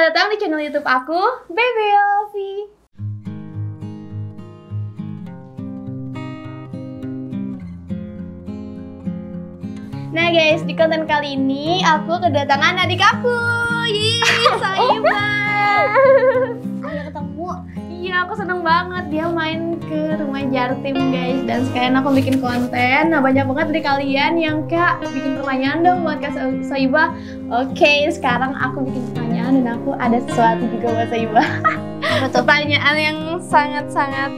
Selamat datang di channel YouTube aku, Baby Elvi. Nah guys, di konten kali ini aku kedatangan adik aku. Yeay, Saiba. Ayo ketemu. Iya, aku seneng banget dia main ke rumah Jartim guys. Dan sekarang aku bikin konten. Nah banyak banget dari kalian yang Kak bikin pertanyaan dong buat Kak Saiba. Oke, sekarang aku bikin pertanyaan dan aku ada sesuatu juga buat Saiba. Pertanyaan yang sangat-sangat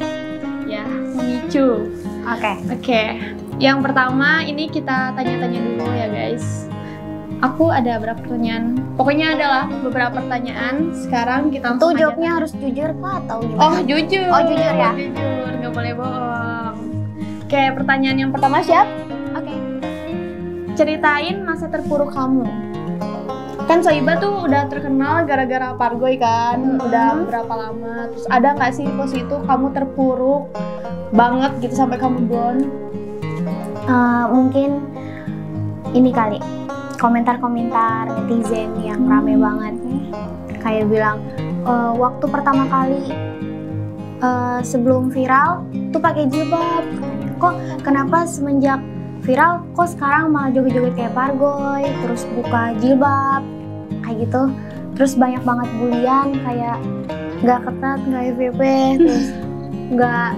ya memicu. Oke. Yang pertama ini kita tanya-tanya dulu ya guys. Aku ada beberapa pertanyaan. Pokoknya adalah beberapa pertanyaan. Sekarang kita tuh jawabnya harus jujur kah atau gimana? Oh jujur. Oh jujur ya. Jujur, nggak boleh bohong. Oke, pertanyaan yang pertama siap? Oke. Ceritain masa terpuruk kamu. Kan Saiba tuh udah terkenal gara-gara Pargoy kan. Udah berapa lama? Terus ada nggak sih pas itu kamu terpuruk banget gitu sampai kamu down? Mungkin ini kali komentar-komentar netizen yang rame banget kayak bilang waktu pertama kali sebelum viral tuh pakai jilbab, kok kenapa semenjak viral kok sekarang malah joget-joget kayak Pargoy, terus buka jilbab kayak gitu. Terus banyak banget bulian kayak nggak ketat, nggak FVP, terus nggak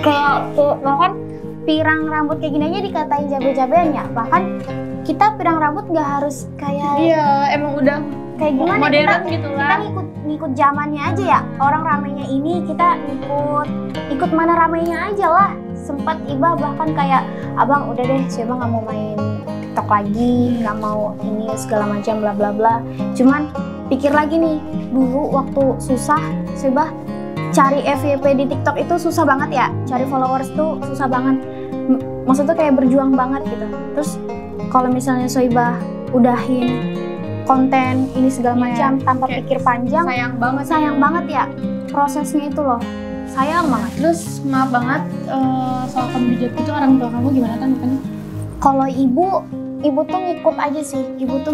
kayak bahkan pirang rambut kayak gini aja dikatain cabe-cabean ya. Bahkan kita pirang rambut nggak harus kayak emang udah kayak gimana, modern gitu lah. Kita ngikut zamannya aja ya. Orang ramenya ini kita ikut mana ramenya aja lah. Sempat Iba bahkan kayak abang udah deh, siapa nggak mau main TikTok lagi, nggak mau ini segala macam bla bla bla. Cuman pikir lagi nih, dulu waktu susah Siba cari FYP di TikTok itu susah banget ya, cari followers tuh susah banget. Maksudnya kayak berjuang banget gitu. Terus kalau misalnya Soiba udahin konten ini segala macam tanpa pikir panjang, sayang banget ya prosesnya itu loh, sayang banget. Terus maaf banget soal kamu dijat itu orang tua kamu gimana kan? Kalau ibu tuh ngikut aja sih, ibu tuh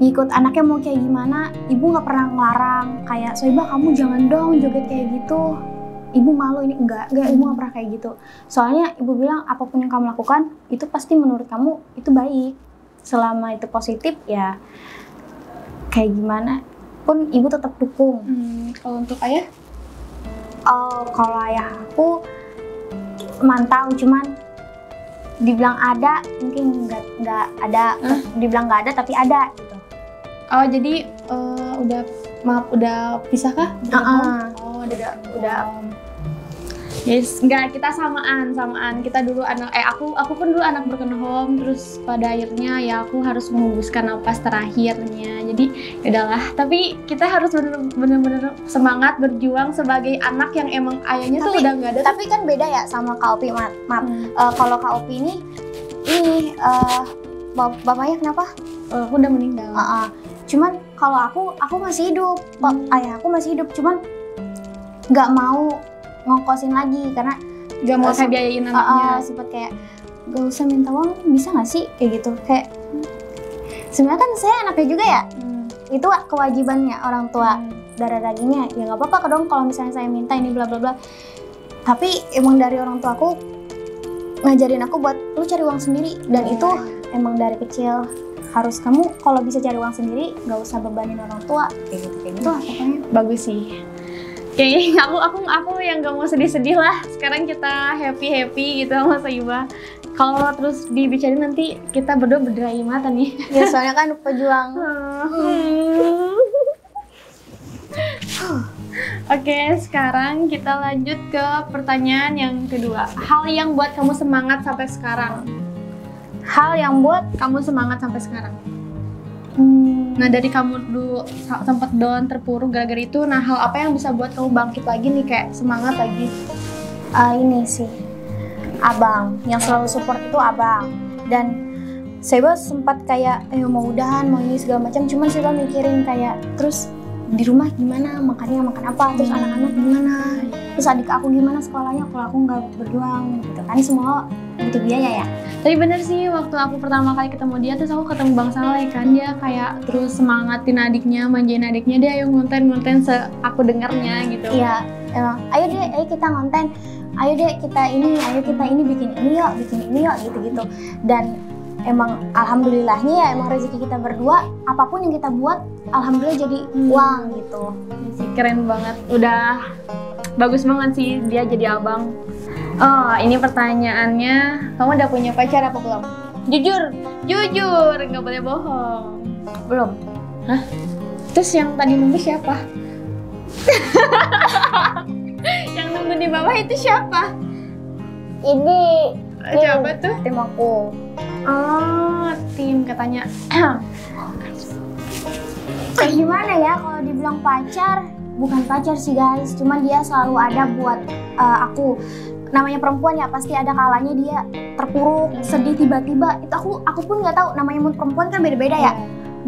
ngikut anaknya mau kayak gimana. Ibu nggak pernah ngelarang kayak Soiba kamu jangan dong joget kayak gitu, ibu malu ini, enggak ibu nggak pernah kayak gitu. Soalnya ibu bilang apapun yang kamu lakukan itu pasti menurut kamu itu baik, selama itu positif ya kayak gimana pun ibu tetap dukung. Kalau untuk ayah? Kalau ayah aku mantau, cuman dibilang ada mungkin nggak ada, dibilang nggak ada tapi ada gitu. Oh jadi udah pisah kah? Oh udah. Yes, enggak, kita samaan. Kita dulu aku pun dulu anak broken home, terus pada akhirnya ya aku harus menghembuskan napas terakhirnya. Jadi udahlah, tapi kita harus bener-bener semangat berjuang sebagai anak yang emang ayahnya tuh udah nggak ada. Tapi kan beda ya sama Kak Opi, maaf. Kalau Kak Opi ini bapaknya kenapa? Aku udah meninggal. Cuman kalau aku masih hidup, ayah aku masih hidup, cuman nggak mau ngongkosin lagi karena gak mau saya biayain anaknya. Sempet kayak gak usah minta uang, bisa gak sih kayak gitu. Kayak sebenarnya kan saya anaknya juga ya, itu kewajibannya orang tua, darah dagingnya ya nggak apa-apa dong kalau misalnya saya minta ini bla bla bla. Tapi emang dari orang tua aku ngajarin aku buat lu cari uang sendiri, dan itu emang dari kecil harus kamu kalau bisa cari uang sendiri nggak usah bebanin orang tua kayak gitu pokoknya. Bagus sih. Kayaknya aku yang gak mau sedih-sedih lah. Sekarang kita happy gitu sama Saiba. Kalau terus dibicarain nanti kita berdua berderai mata nih. Ya soalnya kan pejuang. Oke, sekarang kita lanjut ke pertanyaan yang kedua. Hal yang buat kamu semangat sampai sekarang. Hal yang buat kamu semangat sampai sekarang. Nah dari kamu dulu sempat down terpuruk gara-gara itu, nah hal apa yang bisa buat kamu bangkit lagi nih, kayak semangat lagi? Ini sih abang, yang selalu support itu abang. Dan Seba sempat kayak mau udahan, mau ini segala macam, cuman Seba mikirin kayak terus di rumah gimana, makan apa, terus anak-anak gimana, terus adik aku gimana sekolahnya kalau aku nggak berjuang gitu kan, semua butuh biaya ya. Tapi bener sih, waktu aku pertama kali ketemu dia, terus aku ketemu Bang Saleh kan, dia kayak terus semangatin adiknya, manjain adiknya, dia ayo ngonten aku dengernya gitu. Iya, emang. Ayo deh, ayo kita ngonten. Ayo deh kita ini bikin ini yuk, gitu-gitu. Dan emang alhamdulillahnya ya emang rezeki kita berdua, apapun yang kita buat, alhamdulillah jadi uang gitu. Keren banget, udah bagus banget sih dia jadi abang. Oh, ini pertanyaannya, kamu udah punya pacar apa belum? Jujur, nggak boleh bohong. Belum. Hah? Terus yang tadi nunggu siapa? Yang nunggu di bawah itu siapa? Ini Siapa tuh? tim aku. Oh, tim katanya. Gimana ya kalau dibilang pacar? Bukan pacar sih guys, cuman dia selalu ada buat aku. Namanya perempuan ya pasti ada kalanya dia terpuruk, sedih tiba-tiba. Itu aku pun nggak tahu, namanya mood perempuan kan beda-beda ya.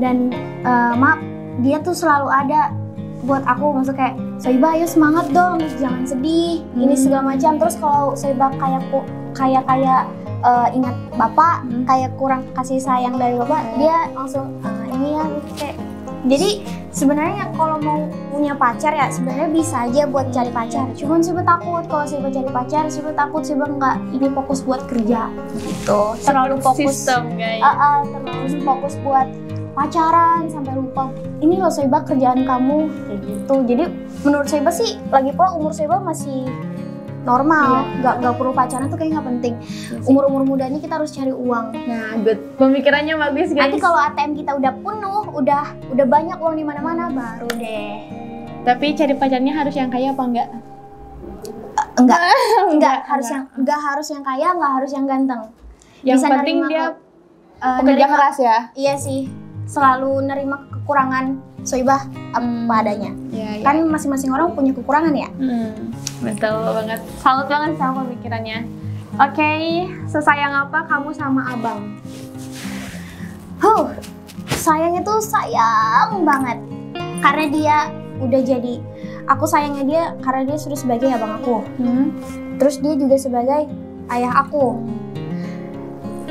Dan maaf, dia tuh selalu ada buat aku, maksud kayak Soibah ayo semangat dong, jangan sedih, ini segala macam. Terus kalau Soibah kayak ingat bapak, kayak kurang kasih sayang dari bapak, dia langsung ini ya kayak. Jadi sebenarnya kalau mau punya pacar ya sebenarnya bisa aja buat cari pacar. Cuman Soibah takut kalau Soibah cari pacar, Soibah takut Soibah nggak ini fokus buat kerja gitu. Terlalu fokus sistem, guys. Terlalu fokus buat pacaran sampai lupa ini loh Soibah kerjaan kamu kayak gitu. Jadi menurut Soibah sih lagi pula umur Soibah masih normal, nggak perlu pacaran tuh kayak nggak penting. Umur muda ini kita harus cari uang. Nah, good. Pemikirannya bagus guys. Nanti kalau ATM kita udah penuh, udah banyak uang di mana-mana, baru deh. Tapi cari pacarnya harus yang kaya apa enggak? Enggak harus yang kaya, nggak harus yang ganteng. Yang Bisa penting nerima dia pekerja keras ya. Iya sih, selalu nerima kekurangan Soibah apa adanya. Ya. Kan masing-masing orang punya kekurangan ya. Betul banget. Salut banget sama pemikirannya. Oke, sesayang apa kamu sama abang? Sayangnya tuh sayang banget. Karena dia udah jadi, aku sayangnya dia karena dia sudah sebagai abang aku. Terus dia juga sebagai ayah aku.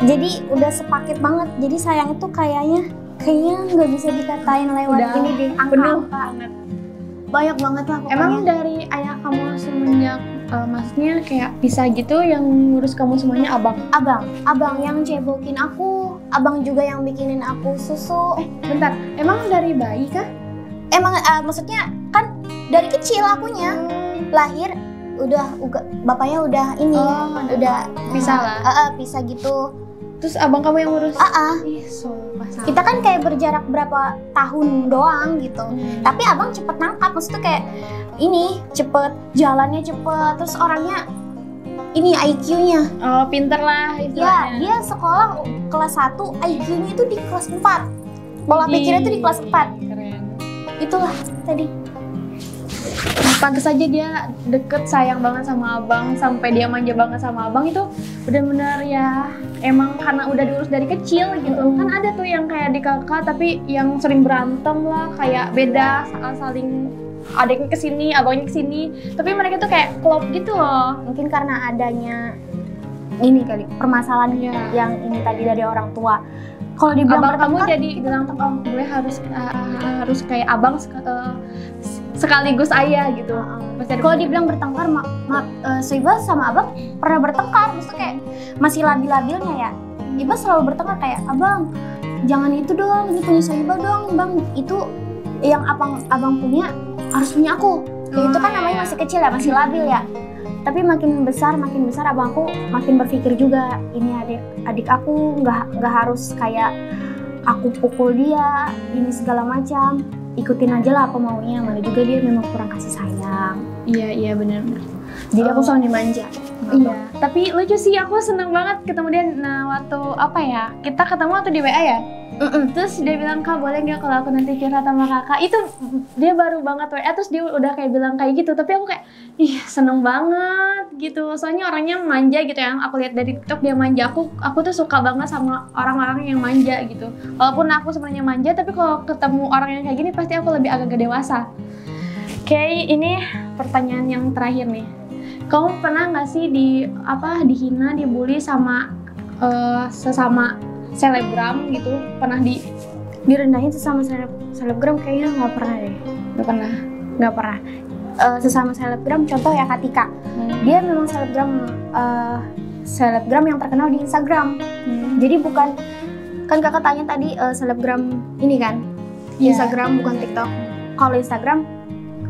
Jadi udah sepaket banget. Jadi sayang itu kayaknya nggak bisa dikatain lewat udah ini deh, penuh angka. banget. Banyak banget lah pokoknya. Emang dari ayah kamu semenjak maksudnya kayak pisah gitu yang ngurus kamu semuanya abang? Abang yang cebokin aku, abang juga yang bikinin aku susu. Bentar, emang dari bayi kah? Emang maksudnya kan dari kecil akunya lahir udah bapaknya udah ini, udah pisah lah. Pisah gitu. Terus abang kamu yang ngurus? Ih, kita kan kayak berjarak berapa tahun doang gitu. Tapi abang cepet nangkap, maksudnya kayak ini cepet, jalannya cepet, terus orangnya ini IQ-nya. Oh, pinter lah istilahnya. Ya, dia sekolah kelas 1, IQ-nya itu di kelas 4. Pola pikirnya itu di kelas 4. Keren. Itulah tadi. Pantes aja dia deket, sayang banget sama abang, sampai dia manja banget sama abang. Itu benar-benar ya emang karena udah diurus dari kecil gitu. Kan ada tuh yang kayak di kakak tapi yang sering berantem lah, kayak beda, saling adiknya kesini, abangnya kesini, tapi mereka tuh kayak klop gitu loh. Mungkin karena adanya ini kali permasalahan yang ini tadi dari orang tua. Kalau dibilang abang kamu jadi bilang gue harus kayak abang sekaligus ayah gitu. Kalau dibilang bertengkar, maaf, Soibah sama abang pernah bertengkar, maksudnya kayak masih labil-labilnya ya. Iba selalu bertengkar kayak, abang jangan itu dong, ini punya Soibah dong, bang itu yang abang punya harus punya aku. Kayak itu kan namanya masih kecil ya, masih labil ya. Tapi makin besar abangku makin berpikir juga, ini adik aku nggak harus kayak aku pukul dia, ini segala macam. Ikutin aja lah apa maunya, mana juga dia memang kurang kasih sayang. Iya benar. Jadi aku selalu dimanja. Iya. Tapi lucu sih, aku seneng banget ketemu dia. Nah waktu apa ya? Kita ketemu waktu di WA ya. Terus dia bilang, Kak boleh nggak kalau aku nanti curhat sama kakak? Itu dia baru banget WA, terus dia udah kayak bilang kayak gitu. Tapi aku kayak, ih seneng banget gitu. Soalnya orangnya manja gitu ya. Aku lihat dari TikTok dia manja. Aku tuh suka banget sama orang-orang yang manja gitu. Walaupun aku sebenarnya manja, tapi kalau ketemu orang yang kayak gini pasti aku lebih agak dewasa. Oke, ini pertanyaan yang terakhir nih. Kamu pernah nggak sih dihina, dibully sama sesama selebgram gitu pernah direndahin sesama selebgram? Kayaknya nggak pernah deh. Nggak pernah. Sesama selebgram, contoh ya Katika. Dia memang selebgram yang terkenal di Instagram. Jadi bukan, kan kakak tanya tadi selebgram ini kan, Instagram bukan TikTok. Kalau Instagram,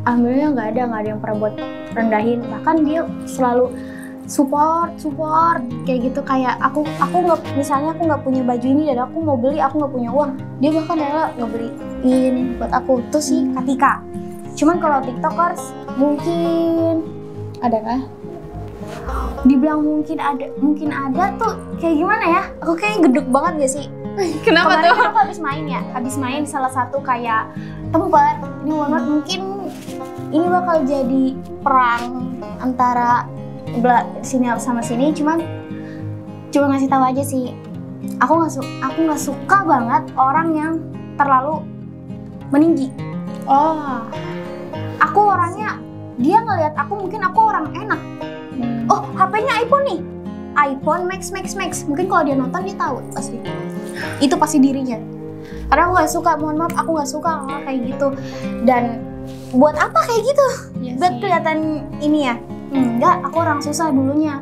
alhamdulillah nggak ada yang pernah buat rendahin. Bahkan dia selalu support kayak gitu. Kayak aku nggak, misalnya aku nggak punya baju ini dan aku mau beli, aku nggak punya uang, dia bahkan rela ngebeliin buat aku. Itu sih Katika. Cuman kalau TikTokers mungkin ada kah? Dibilang mungkin ada tuh kayak gimana ya? Aku kayak gedek banget gak sih? Kenapa Kemarin tuh? kan aku habis main di salah satu kayak tempat. Ini banget, mungkin ini bakal jadi perang antara sini sama sini. Cuman cuma ngasih tahu aja sih. Aku nggak suka banget orang yang terlalu meninggi. Oh, Aku orangnya, dia ngelihat aku, mungkin aku orang enak. Oh, HP-nya iPhone nih, iPhone Max. Mungkin kalau dia nonton dia tahu pasti. Itu pasti dirinya. Karena aku nggak suka, mohon maaf, aku nggak suka kayak gitu. Dan buat apa kayak gitu? Iya Buat sih. kelihatan ini ya? Enggak, aku orang susah dulunya.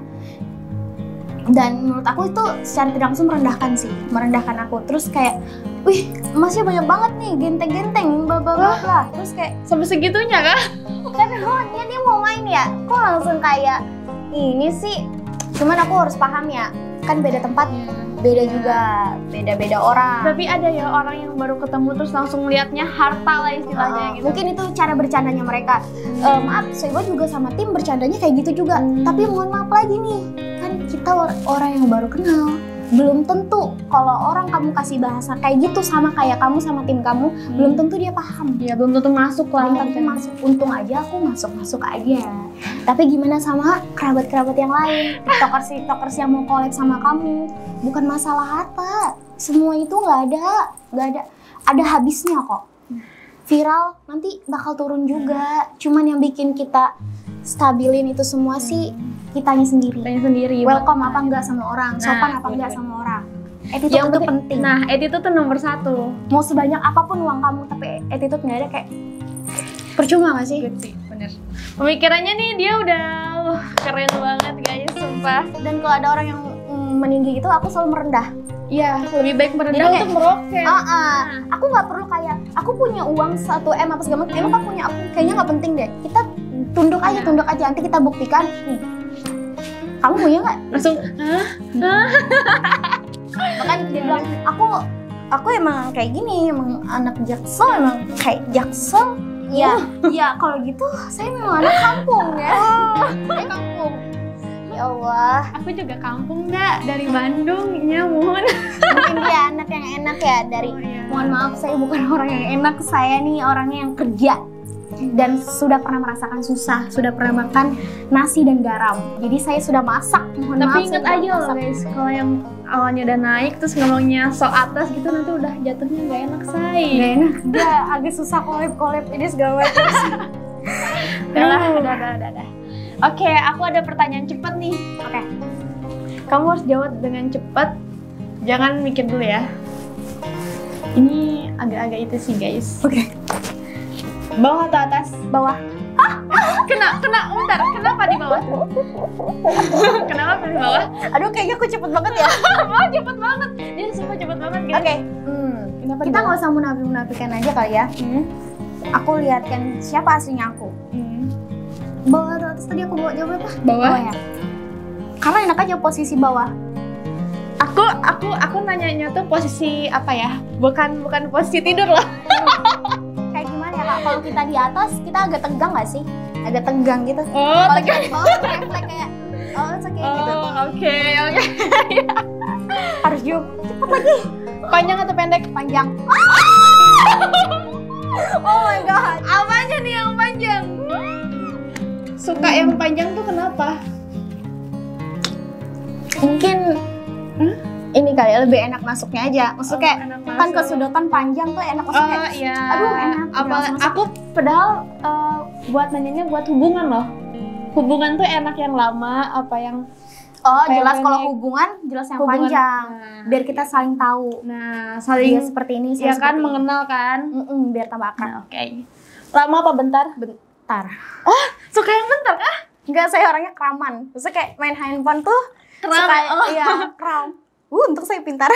Dan menurut aku itu secara tidak langsung merendahkan aku. Terus kayak, wih, emasnya banyak banget nih, genteng-genteng, bla bla bla bla. Terus kayak, Sampai segitunya kah? kan dia mau main ya, kok langsung kayak ini sih. Cuman aku harus paham ya, kan beda tempat, beda juga, beda orang. Tapi ada ya orang yang baru ketemu terus langsung liatnya harta lah istilahnya gitu. Mungkin itu cara bercandanya mereka. Maaf, saya juga sama tim bercandanya kayak gitu juga. Tapi mohon maaf lagi nih, kan kita orang yang baru kenal. Belum tentu kalau orang kamu kasih bahasa kayak gitu sama kayak kamu sama tim kamu, belum tentu dia paham. Iya, belum tentu masuk lah. Belum tentu masuk. Untung aja aku masuk aja. Tapi gimana sama kerabat-kerabat yang lain, tiktokers yang mau collab sama kamu? Bukan masalah harta. Semua itu nggak ada habisnya kok. Viral nanti bakal turun juga. Cuman yang bikin kita stabilin itu semua sih kitanya sendiri. Welcome apa enggak sama orang, sopan apa enggak sama orang. Attitude Yang itu penting. Nah, attitude tuh nomor 1. Mau sebanyak apapun uang kamu tapi attitude nggak ada, kayak percuma nggak sih? Bener. Pemikirannya nih dia udah keren banget guys, sumpah. Dan kalau ada orang yang meninggi itu, aku selalu merendah. Iya, lebih baik merendah Jadi untuk meroket. Aku nggak perlu kayak aku punya uang 1M apa segala macam. Emang kamu punya, aku kayaknya nggak penting deh. Kita tunduk aja. Nanti kita buktikan nih. Kamu punya nggak? Langsung, Bahkan dia bilang, aku emang kayak gini, emang anak Jaksel, emang kayak Jaksel. Ya, ya kalau gitu saya memang anak kampung ya. Saya kampung. Ya Allah. Aku juga kampung nggak, dari Bandung, ya mohon. Mungkin dia anak yang enak ya dari. Oh, iya. Mohon maaf, saya bukan orang yang enak. Saya nih orangnya yang kerja dan sudah pernah merasakan susah, sudah pernah makan nasi dan garam. Jadi saya sudah masak. Mohon Tapi maaf, ingat saya aja sudah loh masak. guys, kalau yang awalnya udah naik terus ngomongnya so atas gitu, nanti udah jatuhnya nggak enak say. Gak enak. Dia agak susah collab ini segala macam. Udah. Oke, aku ada pertanyaan cepet nih. Oke. Kamu harus jawab dengan cepet, jangan mikir dulu ya. Ini agak-agak itu sih guys. Oke. Bawah atau atas? Bawah. Bentar, kenapa di bawah tuh? Kenapa pilih bawah? Aduh, kayaknya aku cepet banget ya. Oh, cepet banget. Dia semua cepet banget guys. Oke. Kenapa Kita nggak usah munafik-munafikan aja kali ya. Aku lihat kan siapa aslinya aku. Bawah atau atas, tadi aku bawa jawab apa? Bawah. Ya. Karena enak aja posisi bawah. Aku nanyanya tuh posisi apa ya? Bukan posisi tidur loh. Kayak gimana ya Kak? Kalau kita di atas, kita agak tegang nggak sih? Agak tegang gitu. Oh, Kalau tegang. kita di bawah, refleks kayak gitu. Oke. Harus jawab cepet lagi. Panjang atau pendek? Panjang. Oh my god. Apanya nih yang panjang? Suka yang panjang tuh kenapa? Mungkin ini kali ya, lebih enak masuknya aja. Maksudnya kayak enak kan masuk. kesudutan panjang tuh enak masuknya. Oh iya. Aduh, enak. Aku padahal buat nanyanya buat hubungan loh. Hubungan tuh enak yang lama apa yang Oh, Kayak jelas kalau pendek. hubungan jelas yang Hubungan. panjang. Nah, Biar kita saling tahu. Nah, Dia saling seperti ini, ya saya kan seperti ini. mengenal kan. Biar tambah akrab. Nah, oke. Lama apa bentar? Bentar. Suka yang bentar kah? Enggak, saya orangnya keraman. Maksudnya kayak main handphone tuh Kram. suka, Oh. iya, kram. Untuk saya pintar.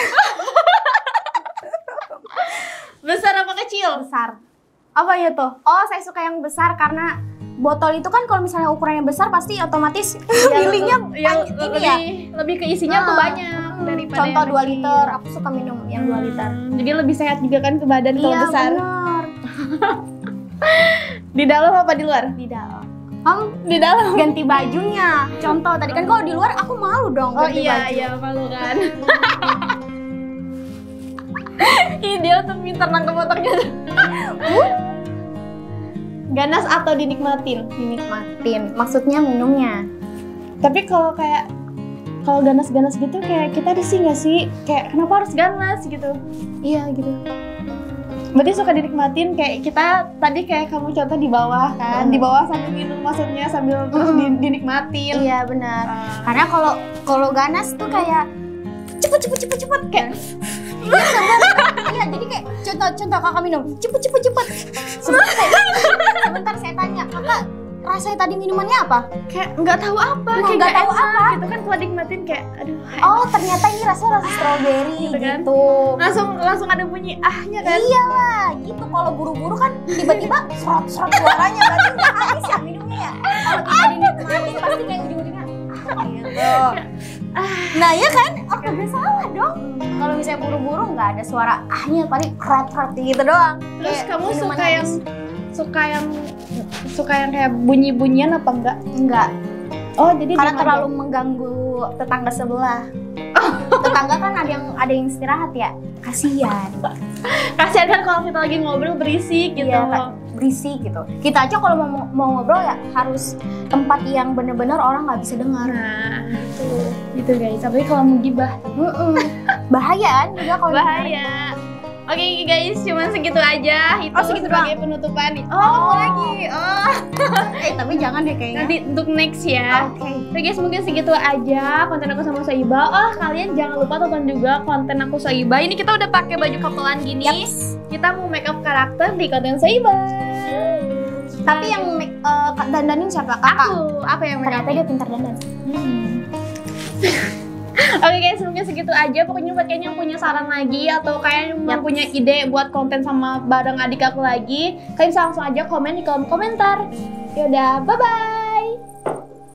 Besar apa kecil? Besar. Apa ya tuh? Oh, saya suka yang besar karena botol itu kan kalau misalnya ukurannya besar pasti otomatis milihnya ini ya. Lebih ke isinya tuh Nah, banyak daripada Contoh yang 2 kecil. liter, aku suka minum yang 2 liter. Jadi lebih sehat juga kan ke badan kalau Iya, besar. benar. Di dalam apa di luar? Di dalam. Di dalam. Ganti bajunya. Contoh tadi kan kalau di luar aku malu dong Oh ganti iya, baju. iya malu kan. Ih, dia tuh pintar nangkep otaknya. Ganas atau dinikmatin? Dinikmatin. Maksudnya minumnya. Tapi kalau kayak kalau ganas-ganas gitu kayak kita risih nggak sih? Kayak kenapa harus ganas gitu? Iya gitu. Berarti suka dinikmatin kayak kita tadi kayak kamu contoh di bawah kan, di bawah sambil minum maksudnya sambil terus dinikmatin. Iya benar. Ah. Karena kalau ganas tuh kayak cepet kayak iya sebentar. Iya jadi kayak contoh kakak minum cepet. Sebentar saya tanya kakak rasanya tadi minumannya apa? Kayak nggak tahu apa, Nah, kayak nggak tahu enak apa. gitu kan kalau dinikmatin kayak aduh. Oh ternyata ini rasanya rasa strawberry Gitu kan? gitu. Langsung ada bunyi ahnya kan. Iyalah gitu kalau buru-buru kan tiba-tiba serot suaranya berarti nggak habis ya minumnya ya. Kalau kita dinikmatin pasti kayak ujung-ujungnya gitu. Nah ya kan, oke gak salah dong. Kalau misalnya buru-buru nggak ada suara ahnya, paling krot gitu doang. Terus Kayak kamu minuman suka yang kayak bunyi-bunyian apa enggak? enggak, Oh, jadi karena dia terlalu mengganggu tetangga sebelah. Tetangga kan ada yang istirahat ya, kasihan. kasihan kan kalau kita lagi ngobrol berisik gitu. Iya, Kak, berisik gitu. Kita aja kalau mau ngobrol ya harus tempat yang bener-bener orang nggak bisa dengar. Nah, gitu guys. Tapi kalau mau gibah Bahaya kan juga kalau bahaya. Oke guys, cuman segitu aja. Itu segitu sebagai penutupan. Oh. Mau lagi. tapi jangan deh kayaknya. Nanti untuk next ya. Oke guys, mungkin segitu aja konten aku sama Soiba. Oh, kalian jangan lupa tonton juga konten aku Soiba. Ini kita udah pakai baju kapelan gini. Kita mau make up karakter di konten Soiba. Tapi yang dandanin siapa? Kakak. Aku yang make up. Ternyata dia pintar dandan. Oke guys, mungkin segitu aja. Pokoknya buat kayaknya yang punya saran lagi atau kayak yang punya ide buat konten sama bareng adik aku lagi, kalian bisa langsung aja komen di kolom komentar. Yaudah, bye-bye.